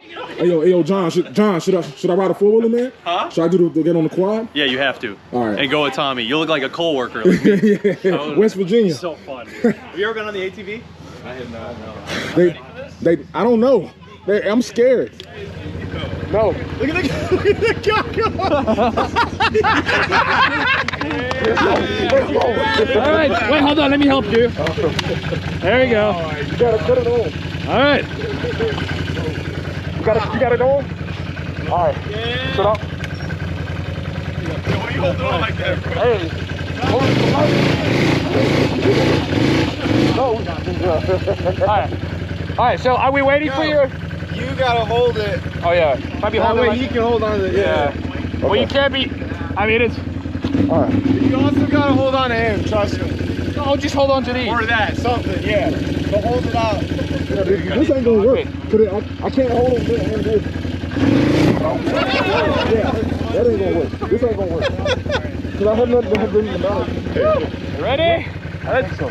Hey yo, John, should I ride a 4-wheeler, man? Huh? Should I do the get on the quad? Yeah, you have to. All right. And go with Tommy. You look like a coal worker. Like me. Yeah. West Virginia. So fun, dude. Have you ever been on the ATV? I have not. No. I don't know. I'm scared. No. Look at the guy. All right, wait, hold on, let me help you. There we go. You gotta put it on. All right. You got it on? All right. Yeah. Sit up. Why are you holding on like that, bro? Hey. Hold it the light. No. All right, so are we waiting for you? You gotta hold it. Oh, yeah. Might be holding That way you can hold on to it. Yeah. Well, you can't be, I mean, it's, All right. You also gotta hold on to him, trust me. oh, just hold on to these. Or that, something, yeah. So hold it out. Yeah, this ain't gonna work. I can't hold it and this. Yeah, that ain't gonna work. This ain't gonna work. Cause I have nothing to bring the mountain. You ready? Let's go.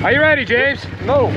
Are you ready, James? No.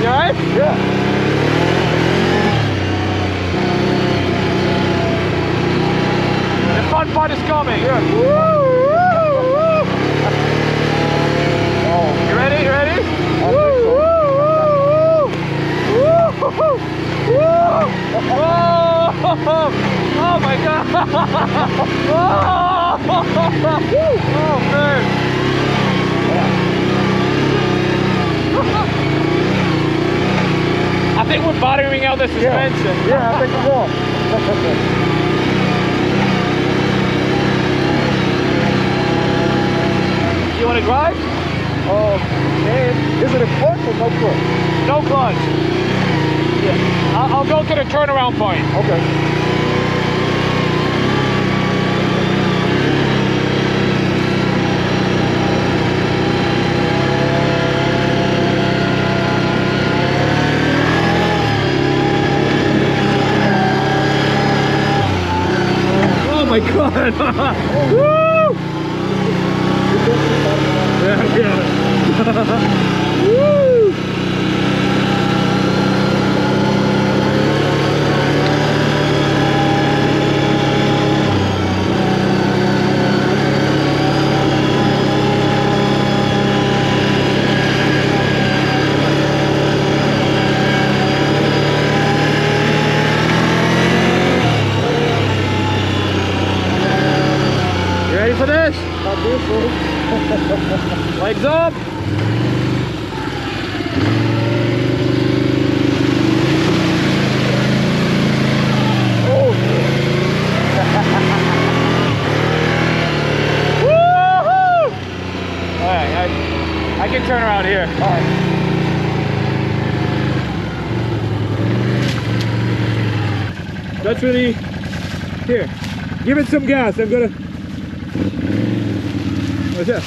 You alright? Yeah. The fun part is coming. Yeah. Oh. You ready? You ready? Oh my god! Oh man! I think we're bottoming out the suspension. Yeah, I think we will. You want to drive? Man, is it a clutch or no clutch? No clutch. Yeah. I'll go to the turnaround point. Okay. Oh my god! Woo! Yeah. Woo! You ready for this? Not this one. Legs up. Oh, Woo-hoo! All right, I can turn around here. all right. That's really, here, give it some gas. I'm gonna, what's that?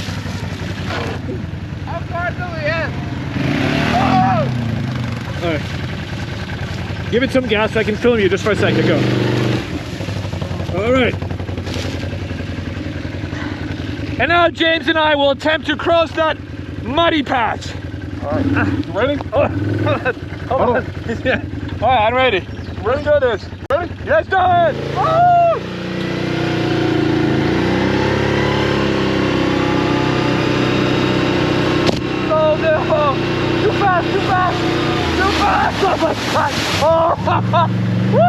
How far till the end? All right. Give it some gas. I can film you just for a second. Go. All right. And now James and I will attempt to cross that muddy patch. All right. You ready? Oh, hold on. Yeah. All right, I'm ready. Let's do this. Ready? Let's do it. Woo! Oh no! Too fast! Too fast! Too fast! Oh my God! Oh! Woo!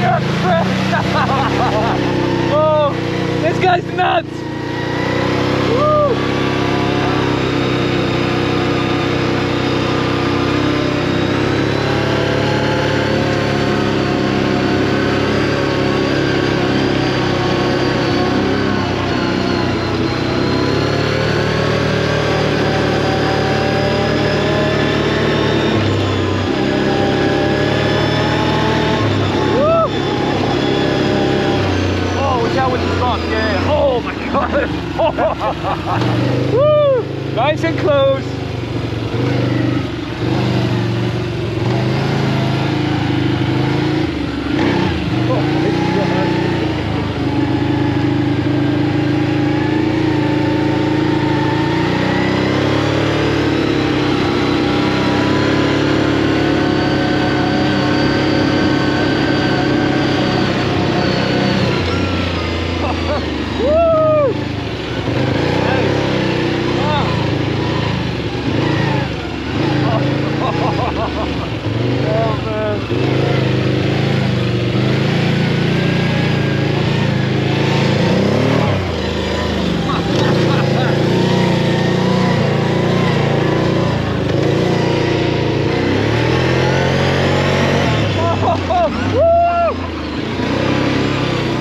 You're crazy! Oh! This guy's nuts! Woo! Woo! Nice and close.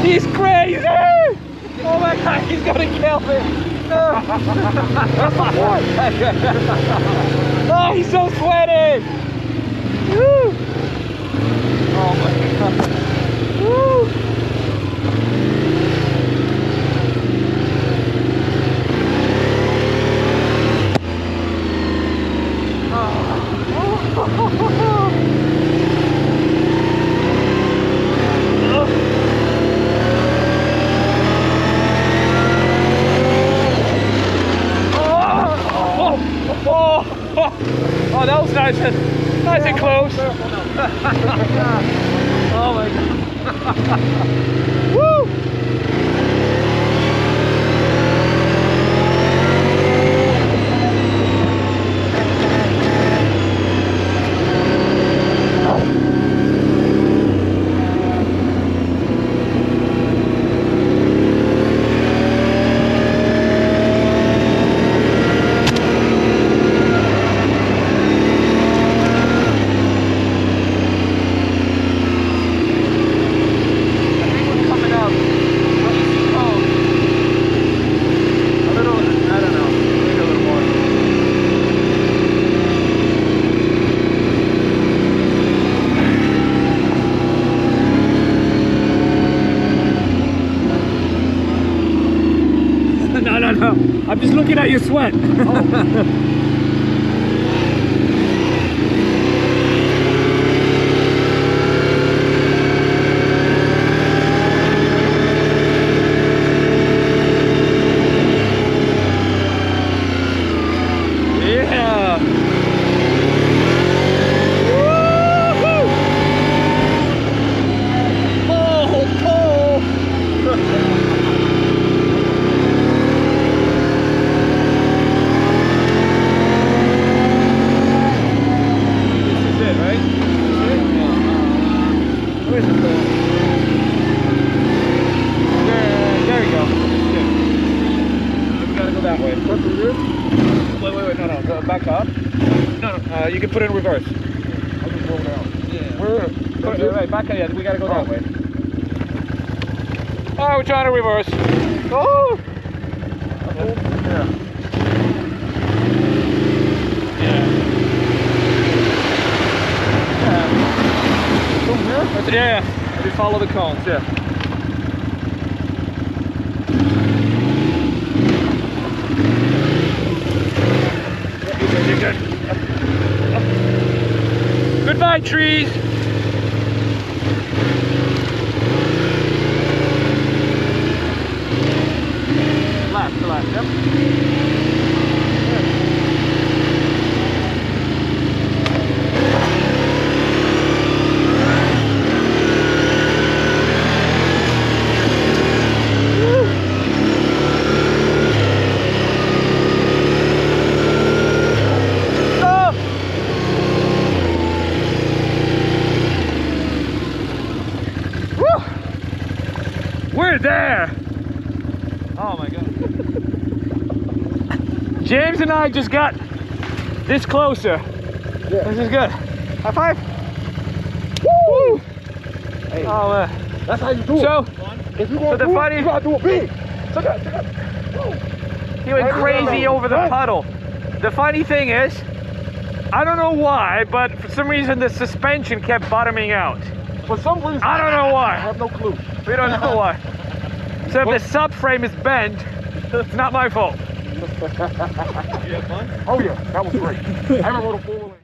He's crazy! Oh my God, he's gonna kill me! No. That's the point! Oh, he's so sweaty! Woo. Oh my God! Woo. Oh, that was nice and close. Oh my God. Woo! No. I'm just looking at your sweat. Oh. Back up. No, you can put it in reverse. I'll just roll it out. Yeah. Right, back up. Yeah, we gotta go that way. Oh, we're trying to reverse. Oh! Yeah. From here? Yeah. We follow the cones. Yeah. You're good. Good Goodbye, trees. Left, yep. We're there! Oh my god. James and I just got this closer. Yeah. This is good. High five! Woo! Hey, Oh man. that's how you do So, it. If you want the to do funny- it, you gotta do it big. Check out. he went crazy over the puddle. The funny thing is, I don't know why, but for some reason the suspension kept bottoming out. For some reason, I don't know I why. have no clue. We don't know why. So if the subframe is bent, it's not my fault. You have fun? Oh yeah, that was great. I haven't rode a full